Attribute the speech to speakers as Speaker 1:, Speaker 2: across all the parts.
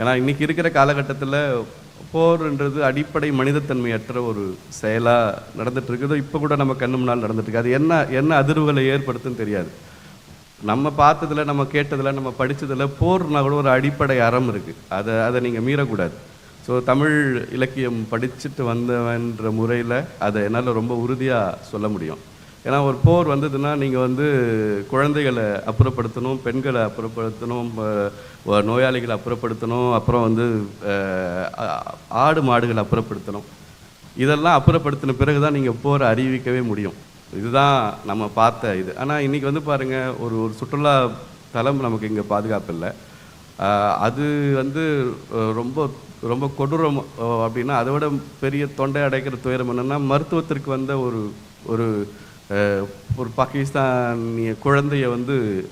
Speaker 1: ஏன்னா இன்றைக்கி இருக்கிற காலகட்டத்தில் போர்ன்றது அடிப்படை மனிதத்தன்மையற்ற ஒரு செயலாக நடந்துட்டு இருக்குது. இப்போ கூட நம்ம கண்ணு முன்னால் நடந்துட்டுருக்கு. அது என்ன அதிர்வுகளை ஏற்படுத்துன்னு தெரியாது. நம்ம பார்த்ததில், நம்ம கேட்டதில், நம்ம படித்ததில் போர்னா கூட ஒரு அடிப்படை அறம் இருக்குது. அதை நீங்கள் மீறக்கூடாது. ஸோ தமிழ் இலக்கியம் படிச்சுட்டு வந்தவன்ற முறையில் அதை என்னால் ரொம்ப உறுதியாக சொல்ல முடியும். ஏன்னா ஒரு போர் வந்ததுன்னா நீங்கள் குழந்தைகளை அப்புறப்படுத்தணும், பெண்களை அப்புறப்படுத்தணும், நோயாளிகளை அப்புறப்படுத்தணும், அப்புறம் ஆடு மாடுகளை அப்புறப்படுத்தணும். இதெல்லாம் அப்புறப்படுத்தின பிறகு தான் நீங்கள் போரை அறிவிக்கவே முடியும். இதுதான் நம்ம பார்த்த இது. ஆனால் இன்றைக்கி பாருங்கள், ஒரு சுற்றுலா தலம் நமக்கு இங்கே பாதுகாப்பு இல்லை. அது ரொம்ப ரொம்ப கொடூரம் அப்படின்னா, அதை விட பெரிய தொண்டை அடைக்கிற துயரம் என்னென்னா, மருத்துவத்திற்கு வந்த ஒரு ஒரு பாகிஸ்தானிய குழந்தைய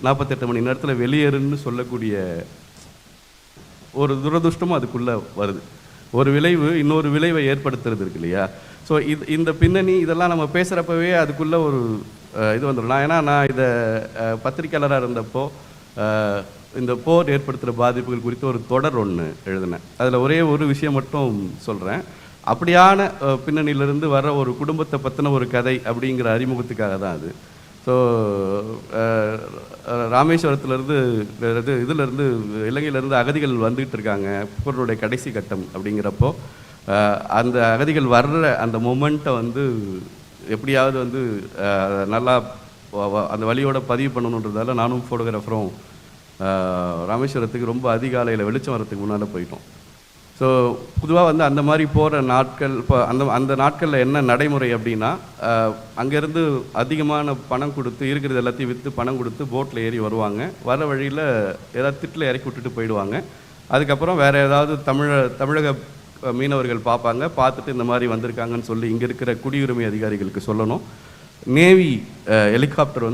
Speaker 1: 48 மணி நேரத்தில் வெளியேறுன்னு சொல்லக்கூடிய ஒரு துரதிருஷ்டமும் அதுக்குள்ளே வருது. ஒரு விளைவு இன்னொரு விளைவை ஏற்படுத்துறது இருக்கு இல்லையா? ஸோ இந்த பின்னணி இதெல்லாம் நம்ம பேசுகிறப்பவே அதுக்குள்ளே ஒரு இது வந்துடும். நான் இதை பத்திரிக்கையாளராக இருந்தப்போ இந்த போர் ஏற்படுத்துகிற பாதிப்புகள் குறித்து ஒரு தொடர் ஒன்று எழுதினேன். அதில் ஒரே ஒரு விஷயம் மட்டும் சொல்கிறேன். அப்படியான பின்னணியிலிருந்து வர ஒரு குடும்பத்தை பற்றின ஒரு கதை அப்படிங்கிற அறிமுகத்துக்காக தான் அது. ஸோ ராமேஸ்வரத்துலேருந்து இதிலேருந்து இலங்கையிலேருந்து அகதிகள் வந்துக்கிட்டு இருக்காங்க, போருடைய கடைசி கட்டம் அப்படிங்கிறப்போ அந்த அகதிகள் வர்ற அந்த மொமெண்ட்டை எப்படியாவது நல்லா அந்த வழியோட பதிவு பண்ணணுன்றதால நானும் ஃபோட்டோகிராஃபரும் ராமேஸ்வரத்துக்கு ரொம்ப அதிகாலையில் வெளிச்சம் வரத்துக்கு முன்னால் போயிட்டோம். ஸோ பொதுவாக அந்த மாதிரி போகிற நாட்கள், இப்போ அந்த நாட்களில் என்ன நடைமுறை அப்படின்னா, அங்கேருந்து அதிகமான பணம் கொடுத்து இருக்கிறது எல்லாத்தையும் விற்று பணம் கொடுத்து போட்டில் ஏறி வருவாங்க. வர வழியில் ஏதாவது திட்டில் இறக்கி விட்டுட்டு போயிடுவாங்க. அதுக்கப்புறம் வேறு ஏதாவது தமிழக மீனவர்கள் பார்ப்பாங்க. பார்த்துட்டு இந்த மாதிரி வந்திருக்காங்கன்னு சொல்லி இங்கே இருக்கிற குடியுரிமை அதிகாரிகளுக்கு சொல்லணும். நேவி ஹெலிகாப்டர்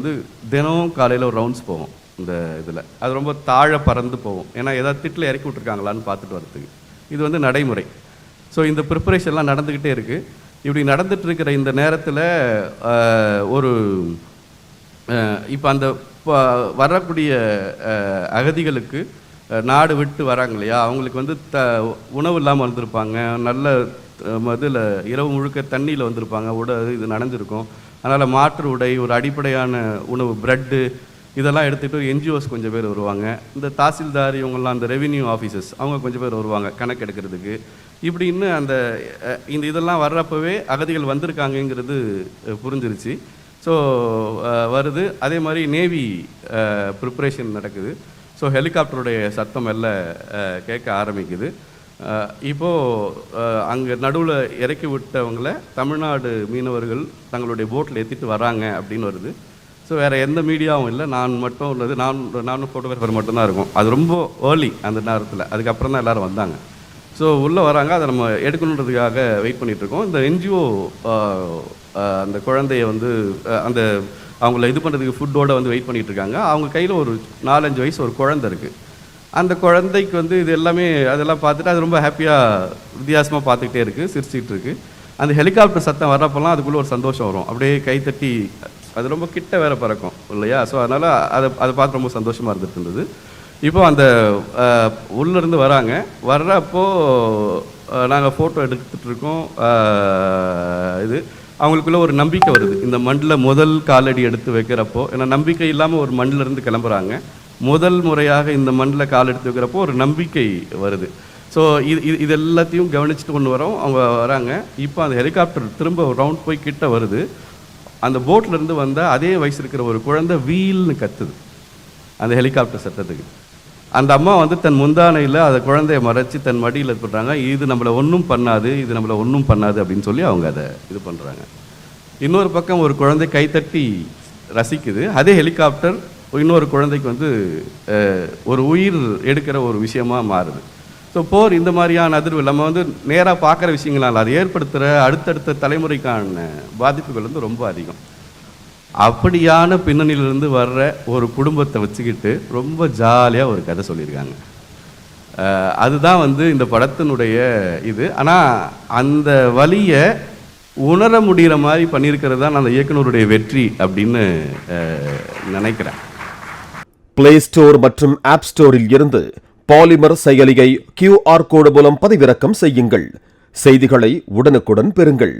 Speaker 1: தினம் காலையில் ஒரு ரவுண்ட்ஸ் போகும் இந்த இதில். அது ரொம்ப தாழ பறந்து போகும். ஏன்னா ஏதாவது திட்டில் இறக்கி விட்ருக்காங்களான்னு பார்த்துட்டு வரதுக்கு. இது நடைமுறை. ஸோ இந்த ப்ரிப்பரேஷன்லாம் நடந்துக்கிட்டே இருக்குது. இப்படி நடந்துட்டு இருக்கிற இந்த நேரத்தில் இப்போ அந்த வரக்கூடிய அகதிகளுக்கு நாடு விட்டு வராங்க இல்லையா, அவங்களுக்கு உணவு இல்லாமல் வந்திருப்பாங்க. நல்ல இதில் இரவு முழுக்க தண்ணியில் வந்திருப்பாங்க. இது நடந்திருக்கும். அதனால் மாற்று உடை, ஒரு அடிப்படையான உணவு, ப்ரெட்டு இதெல்லாம் எடுத்துகிட்டு என்ஜிஓஸ் கொஞ்சம் பேர் வருவாங்க. இந்த தாசில்தார் இவங்கெல்லாம், அந்த ரெவின்யூ ஆஃபீஸர்ஸ் அவங்க கொஞ்சம் பேர் வருவாங்க கணக்கு எடுக்கிறதுக்கு. இப்படின்னு இதெல்லாம் வர்றப்பவே அகதிகள் வந்திருக்காங்கங்கிறது புரிஞ்சிருச்சு. ஸோ வருது. அதே மாதிரி நேவி ப்ரிப்ரேஷன் நடக்குது. ஸோ ஹெலிகாப்டருடைய சத்தம் எல்லாம் கேட்க ஆரம்பிக்குது. இப்போது அங்கே நடுவில் இறக்கி விட்டவங்கள தமிழ்நாடு மீனவர்கள் தங்களுடைய போட்டில் ஏற்றிட்டு வராங்க அப்படின்னு வருது. ஸோ வேறு எந்த மீடியாவும் இல்லை, நான் மட்டும் உள்ளது, நானும் ஃபோட்டோகிராஃபர் மட்டும்தான் இருக்கும். அது ரொம்ப ஏர்லி அந்த நேரத்தில். அதுக்கப்புறம் தான் எல்லோரும் வந்தாங்க. ஸோ உள்ளே வராங்க. அதை நம்ம எடுக்கணுன்றதுக்காக வெயிட் பண்ணிகிட்ருக்கோம். இந்த என்ஜிஓ அந்த குழந்தைய அந்த அவங்கள இது பண்ணுறதுக்கு ஃபுட்டோடு வெயிட் பண்ணிகிட்ருக்காங்க. அவங்க கையில் ஒரு 4-5 வயசு ஒரு குழந்தை இருக்குது. அந்த குழந்தைக்கு இது எல்லாமே அதெல்லாம் பார்த்துட்டு அது ரொம்ப ஹாப்பியாக வித்தியாசமாக பார்த்துக்கிட்டே இருக்குது, சிரிச்சிக்கிட்டு இருக்குது. அந்த ஹெலிகாப்டர் சத்தம் வர்றப்பெல்லாம் அதுக்குள்ளே ஒரு சந்தோஷம் வரும். அப்படியே கைத்தட்டி, அது ரொம்ப கிட்ட வேறு பறக்கும் இல்லையா? ஸோ அதனால் அதை பார்த்து ரொம்ப சந்தோஷமாக இருந்துட்டு இருந்தது. இப்போ அந்த உள்ளேருந்து வராங்க. வர்றப்போ நாங்கள் ஃபோட்டோ எடுத்துகிட்ருக்கோம். அவங்களுக்குள்ள ஒரு நம்பிக்கை வருது. இந்த மண்ணில் முதல் காலடி எடுத்து வைக்கிறப்போ, ஏன்னா நம்பிக்கை இல்லாமல் ஒரு மண்ணிலேருந்து கிளம்புறாங்க. முதல் முறையாக இந்த மண்ணில் கால் எடுத்து வைக்கிறப்போ ஒரு நம்பிக்கை வருது. ஸோ இது எல்லாத்தையும் கவனிச்சுட்டு கொண்டு வரோம். அவங்க வராங்க. இப்போ அந்த ஹெலிகாப்டர் திரும்ப ரவுண்ட் போய் கிட்ட வருது. அந்த போட்லேருந்து வந்தால் அதே வயசு இருக்கிற ஒரு குழந்தை வீல்னு கத்துது அந்த ஹெலிகாப்டர் சத்தத்துக்கு. அந்த அம்மா தன் முந்தானையில் அந்த குழந்தைய மறைச்சி தன் மடியில் பண்ணுறாங்க. இது நம்மளை ஒன்றும் பண்ணாது, இது நம்மளை ஒன்றும் பண்ணாது அப்படின்னு சொல்லி அவங்க அதை இது பண்ணுறாங்க. இன்னொரு பக்கம் ஒரு குழந்தை கைத்தட்டி ரசிக்குது. அதே ஹெலிகாப்டர் இன்னொரு குழந்தைக்கு ஒரு உயிர் எடுக்கிற ஒரு விஷயமாக மாறுது. ஸோ போர் இந்த மாதிரியான அதிர்வு நம்ம நேராக பார்க்குற விஷயங்களால் அது ஏற்படுத்துகிற அடுத்தடுத்த தலைமுறைக்கான பாதிப்புகள் ரொம்ப அதிகம். அப்படியான பின்னணியிலிருந்து வர்ற ஒரு குடும்பத்தை வச்சுக்கிட்டு ரொம்ப ஜாலியாக ஒரு கதை சொல்லியிருக்காங்க. அதுதான் இந்த படத்தினுடைய இது. ஆனால் அந்த வலியை உணர முடிகிற மாதிரி பண்ணியிருக்கிறது தான் அந்த இயக்குனருடைய வெற்றி அப்படின்னு நினைக்கிறேன்.
Speaker 2: பிளே ஸ்டோர் மற்றும் ஆப் ஸ்டோரில் இருந்து பாலிமர் செயலியை QR கோடு மூலம் பதிவிறக்கம் செய்யுங்கள். செய்திகளை உடனுக்குடன் பெறுங்கள்.